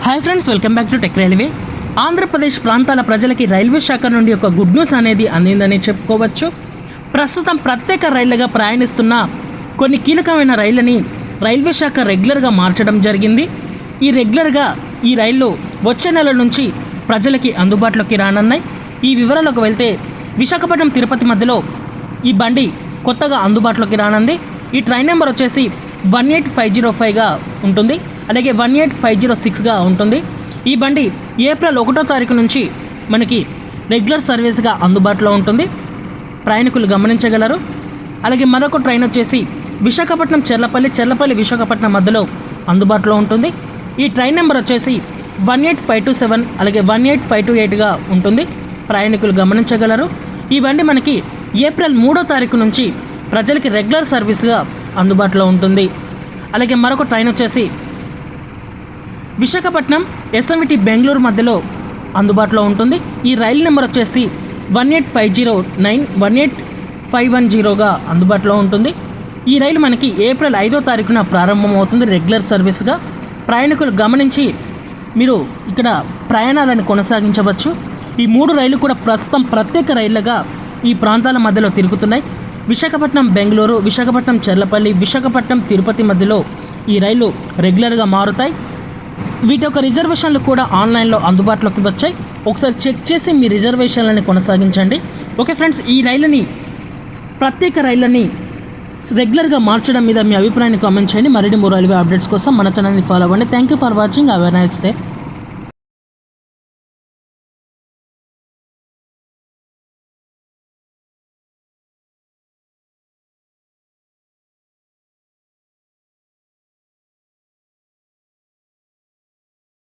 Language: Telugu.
Hi friends, welcome back to tech railway. Andhra Pradesh ప్రాంతాల ప్రజలకి రైల్వే శాఖ నుండి ఒక గుడ్ న్యూస్ అనేది అందిందని చెప్పుకోవచ్చు. ప్రస్తుతం ప్రత్యేక రైళ్లుగా ప్రయాణిస్తున్న కొన్ని కీలకమైన రైళ్ళని రైల్వే శాఖ రెగ్యులర్గా మార్చడం జరిగింది. ఈ రైళ్లు వచ్చే నెల నుంచి ప్రజలకి అందుబాటులోకి రానున్నాయి. ఈ వివరాలకు వెళ్తే విశాఖపట్నం తిరుపతి మధ్యలో ఈ బండి కొత్తగా అందుబాటులోకి రానుంది. ఈ ట్రైన్ నెంబర్ వచ్చేసి 18505గా ఉంటుంది, అలాగే 18506గా ఉంటుంది. ఈ బండి ఏప్రిల్ 1వ తారీఖు నుంచి మనకి రెగ్యులర్ సర్వీస్గా అందుబాటులో ఉంటుంది, ప్రయాణికులు గమనించగలరు. అలాగే మరొక ట్రైన్ వచ్చేసి విశాఖపట్నం చెర్లపల్లి విశాఖపట్నం మధ్యలో అందుబాటులో ఉంటుంది. ఈ ట్రైన్ నెంబర్ వచ్చేసి 18527 అలాగే 18528గా ఉంటుంది, ప్రయాణికులు గమనించగలరు. ఈ బండి మనకి ఏప్రిల్ 3వ తారీఖు నుంచి ప్రజలకి రెగ్యులర్ సర్వీస్గా అందుబాటులో ఉంటుంది. అలాగే మరొక ట్రైన్ వచ్చేసి విశాఖపట్నం ఎస్ఎంవిటి బెంగళూరు మధ్యలో అందుబాటులో ఉంటుంది. ఈ రైలు నెంబర్ వచ్చేసి 18509 18510గా అందుబాటులో ఉంటుంది. ఈ రైలు మనకి ఏప్రిల్ 5వ తారీఖున ప్రారంభమవుతుంది రెగ్యులర్ సర్వీస్గా. ప్రయాణికులు గమనించి మీరు ఇక్కడ ప్రయాణాలను కొనసాగించవచ్చు. ఈ 3 రైళ్లు కూడా ప్రస్తుతం ప్రత్యేక రైళ్లుగా ఈ ప్రాంతాల మధ్యలో తిరుగుతున్నాయి. విశాఖపట్నం బెంగళూరు, విశాఖపట్నం చెర్లపల్లి, విశాఖపట్నం తిరుపతి మధ్యలో ఈ రైళ్లు రెగ్యులర్గా మారుతాయి. వీటి యొక్క రిజర్వేషన్లు కూడా ఆన్లైన్లో అందుబాటులోకి వచ్చాయి. ఒకసారి చెక్ చేసి మీ రిజర్వేషన్లని కొనసాగించండి. ఓకే ఫ్రెండ్స్, ఈ ప్రత్యేక రైళ్ళని రెగ్యులర్గా మార్చడం మీద మీ అభిప్రాయాన్ని కామెంట్ చేయండి. మరిన్ని రైల్వే అప్డేట్స్ కోసం మన ఛానల్ని ఫాలో అవ్వండి. Thank you for watching. Have a nice day.